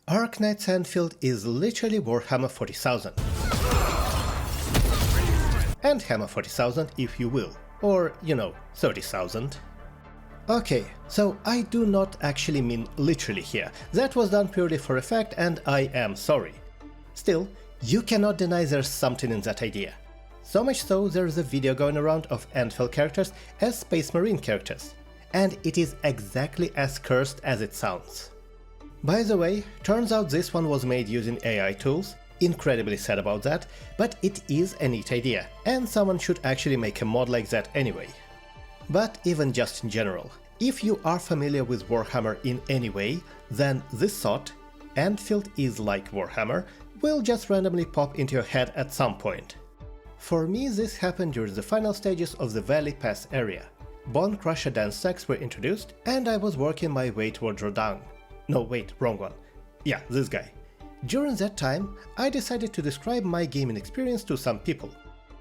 Arknights Endfield is literally Warhammer 40,000. And Hammer 40,000 if you will, or, 30,000. Okay, so I do not actually mean literally here, that was done purely for effect and I am sorry. Still, you cannot deny there's something in that idea. So much so there's a video going around of Endfield characters as Space Marine characters, and it is exactly as cursed as it sounds. By the way, turns out this one was made using AI tools, incredibly sad about that, but it is a neat idea, and someone should actually make a mod like that anyway. But even just in general, if you are familiar with Warhammer in any way, then this thought, Endfield is like Warhammer, will just randomly pop into your head at some point. For me this happened during the final stages of the Valley Pass area. Bone Crusher dance stacks were introduced, and I was working my way toward Rodang. No wait, wrong one. Yeah, this guy. During that time, I decided to describe my gaming experience to some people.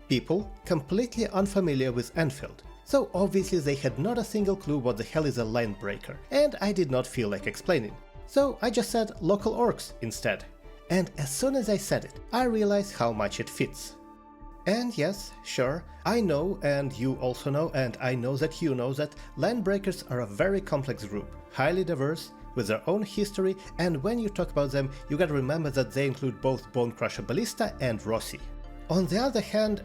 People completely unfamiliar with Endfield. So obviously they had not a single clue what the hell is a line breaker, and I did not feel like explaining. So I just said local orcs instead. And as soon as I said it, I realized how much it fits. And yes, sure, I know, and you also know, and I know that you know that Landbreakers are a very complex group, highly diverse, with their own history, and when you talk about them, you gotta remember that they include both Bone Crusher Ballista and Rossi. On the other hand,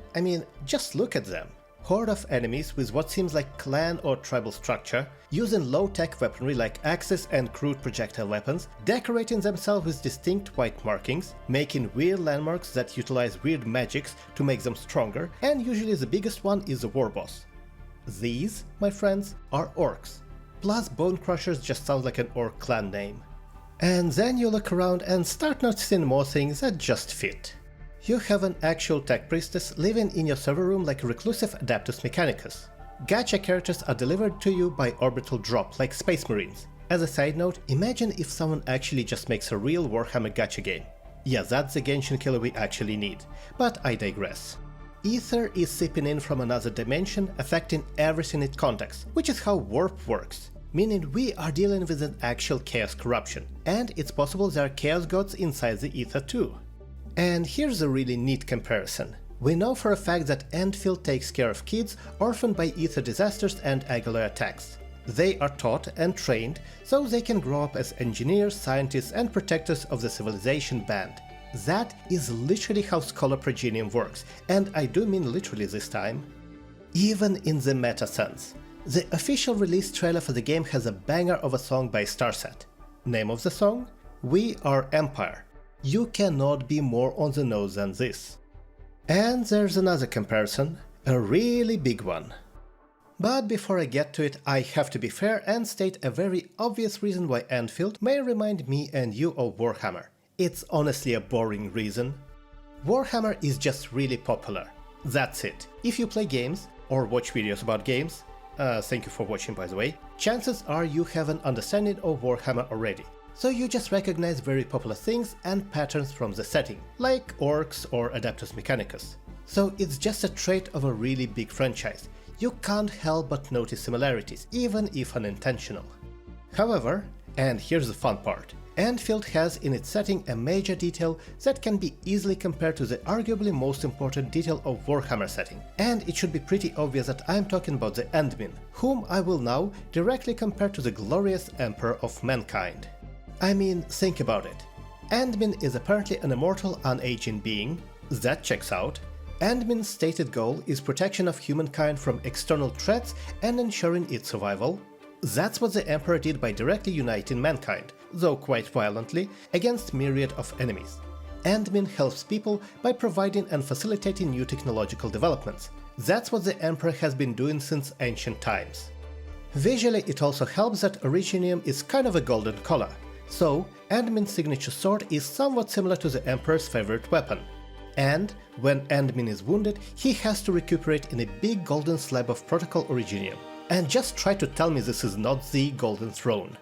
just look at them. Horde of enemies with what seems like clan or tribal structure, using low-tech weaponry like axes and crude projectile weapons, decorating themselves with distinct white markings, making weird landmarks that utilize weird magics to make them stronger, and usually the biggest one is the war boss. These, my friends, are orcs. Plus Bone Crushers just sounds like an orc clan name. And then you look around and start noticing more things that just fit. You have an actual tech priestess living in your server room like a reclusive Adeptus Mechanicus. Gacha characters are delivered to you by orbital drop like Space Marines. As a side note, imagine if someone actually just makes a real Warhammer gacha game. Yeah, that's the Genshin killer we actually need, but I digress. Ether is seeping in from another dimension, affecting everything it contacts, which is how warp works. Meaning we are dealing with an actual chaos corruption, and it's possible there are chaos gods inside the ether too. And here's a really neat comparison. We know for a fact that Endfield takes care of kids orphaned by ether disasters and Agaloy attacks. They are taught and trained so they can grow up as engineers, scientists and protectors of the civilization band. That is literally how Scholar Progenium works, and I do mean literally this time. Even in the meta sense. The official release trailer for the game has a banger of a song by Starset. Name of the song? We Are Empire. You cannot be more on the nose than this. And there's another comparison, a really big one. But before I get to it, I have to be fair and state a very obvious reason why Endfield may remind me and you of Warhammer. It's honestly a boring reason. Warhammer is just really popular. That's it. If you play games, or watch videos about games, thank you for watching by the way, chances are you have an understanding of Warhammer already. So you just recognize very popular things and patterns from the setting, like orcs or Adeptus Mechanicus. So it's just a trait of a really big franchise. You can't help but notice similarities, even if unintentional. However, and here's the fun part, Endfield has in its setting a major detail that can be easily compared to the arguably most important detail of Warhammer setting. And it should be pretty obvious that I'm talking about the Endmin, whom I will now directly compare to the glorious Emperor of Mankind. Think about it. Endmin is apparently an immortal, unaging being. That checks out. Endmin's stated goal is protection of humankind from external threats and ensuring its survival. That's what the Emperor did by directly uniting mankind, though quite violently, against myriad of enemies. Endmin helps people by providing and facilitating new technological developments. That's what the Emperor has been doing since ancient times. Visually, it also helps that Originium is kind of a golden color. So, Endmin's signature sword is somewhat similar to the Emperor's favorite weapon. And, when Endmin is wounded, he has to recuperate in a big golden slab of Protocol Originium. And just try to tell me this is not the Golden Throne.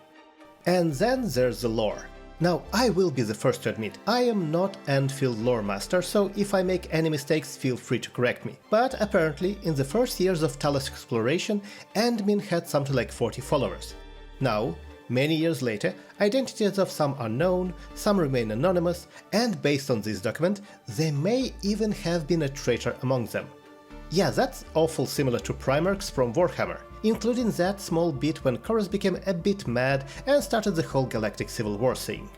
And then there's the lore. Now, I will be the first to admit, I am not Endfield lore master, so if I make any mistakes, feel free to correct me. But apparently, in the first years of Talos exploration, Endmin had something like 40 followers. Now, Many years later, identities of some are known, some remain anonymous, and based on this document, there may even have been a traitor among them. Yeah, that's awful similar to Primarchs from Warhammer, including that small bit when Chorus became a bit mad and started the whole galactic civil war thing.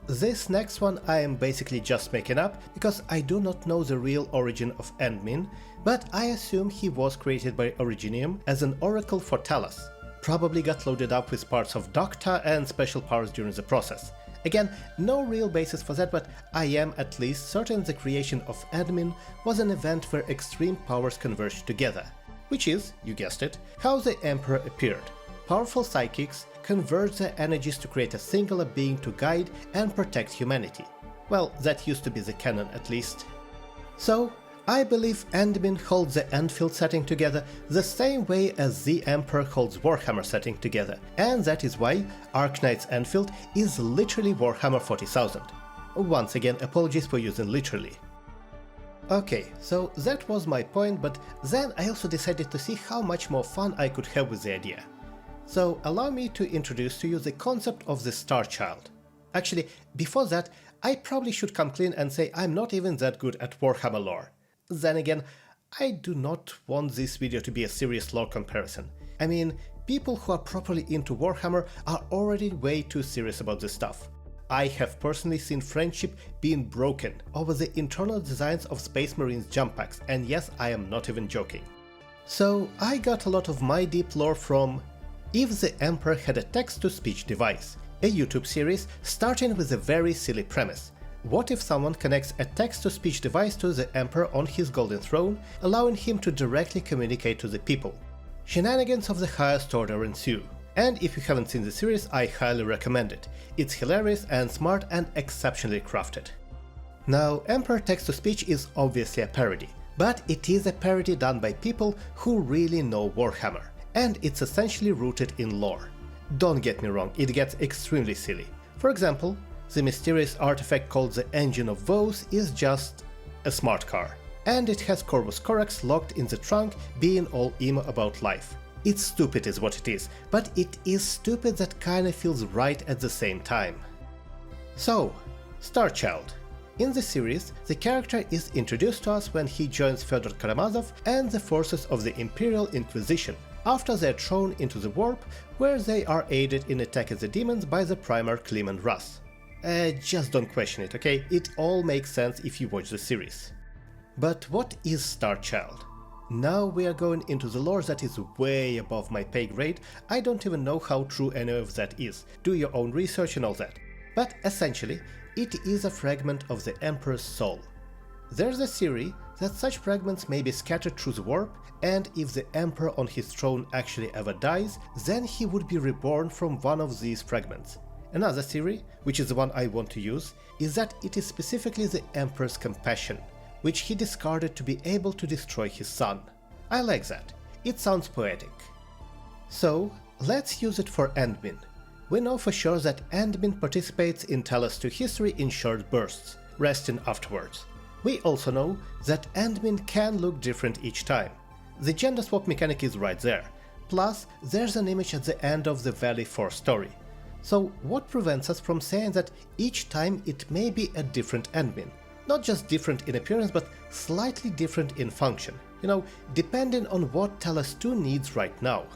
This next one I am basically just making up because I do not know the real origin of Endmin, but I assume he was created by Originium as an oracle for Talos. Probably got loaded up with parts of Docta and special powers during the process. Again, no real basis for that, but I am at least certain the creation of Endmin was an event where extreme powers converged together, which is, you guessed it, how the Emperor appeared. Powerful psychics converge their energies to create a singular being to guide and protect humanity. Well, that used to be the canon at least. So, I believe Endmin holds the Endfield setting together the same way as the Emperor holds Warhammer setting together, and that is why Arknights Endfield is literally Warhammer 40,000. Once again, apologies for using literally. Okay, so that was my point, but then I also decided to see how much more fun I could have with the idea. So allow me to introduce to you the concept of the Star Child. Actually, before that, I probably should come clean and say I'm not even that good at Warhammer lore. Then again, I do not want this video to be a serious lore comparison. I mean, people who are properly into Warhammer are already way too serious about this stuff. I have personally seen friendship being broken over the internal designs of Space Marines jump packs, and yes, I am not even joking. So I got a lot of my deep lore from If the Emperor Had a Text-to-Speech Device, a YouTube series starting with a very silly premise. What if someone connects a text-to-speech device to the Emperor on his golden throne, allowing him to directly communicate to the people? Shenanigans of the highest order ensue. And if you haven't seen the series, I highly recommend it. It's hilarious and smart and exceptionally crafted. Now, Emperor Text-to-Speech is obviously a parody, but it is a parody done by people who really know Warhammer, and it's essentially rooted in lore. Don't get me wrong, it gets extremely silly. For example, the mysterious artifact called the Engine of Woes is just a smart car, and it has Corvus Corax locked in the trunk being all emo about life. It's stupid is what it is, but it is stupid that kinda feels right at the same time. So, Starchild. In the series, the character is introduced to us when he joins Fyodor Karamazov and the forces of the Imperial Inquisition, after they are thrown into the warp, where they are aided in attacking the demons by the Primarch Clement Russ. Just don't question it, okay? It all makes sense if you watch the series. But what is Starchild? Now we are going into the lore that is way above my pay grade. I don't even know how true any of that is. Do your own research and all that. But essentially, it is a fragment of the Emperor's soul. There's a theory that such fragments may be scattered through the warp, and if the Emperor on his throne actually ever dies, then he would be reborn from one of these fragments. Another theory, which is the one I want to use, is that it is specifically the Emperor's compassion, which he discarded to be able to destroy his son. I like that. It sounds poetic. So, let's use it for Endmin. We know for sure that Endmin participates in Talos 2 history in short bursts, resting afterwards. We also know that Endmin can look different each time. The gender swap mechanic is right there. Plus, there's an image at the end of the Valley 4 story. So what prevents us from saying that each time it may be a different Endmin? Not just different in appearance, but slightly different in function. You know, depending on what Talos 2 needs right now.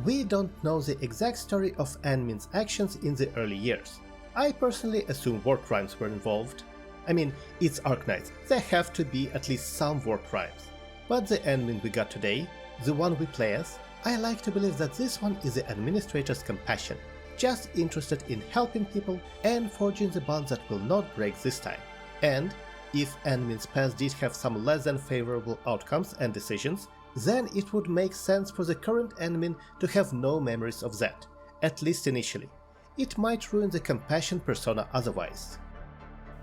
We don't know the exact story of Endmin's actions in the early years. I personally assume war crimes were involved. I mean, it's Arknights, there have to be at least some war crimes. But the Endmin we got today, the one we play as, I like to believe that this one is the administrator's compassion, just interested in helping people and forging the bonds that will not break this time. And if Endmin's past did have some less than favorable outcomes and decisions, then it would make sense for the current Endmin to have no memories of that, at least initially. It might ruin the compassion persona otherwise.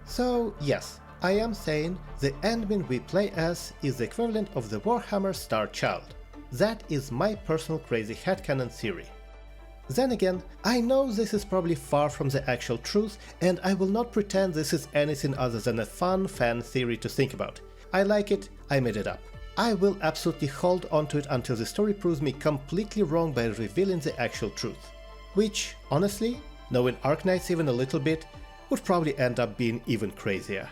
So yes, I am saying the Endmin we play as is the equivalent of the Warhammer Star Child. That is my personal crazy headcanon theory. Then again, I know this is probably far from the actual truth, and I will not pretend this is anything other than a fun fan theory to think about. I like it, I made it up. I will absolutely hold on to it until the story proves me completely wrong by revealing the actual truth. which, honestly, knowing Arknights even a little bit, would probably end up being even crazier.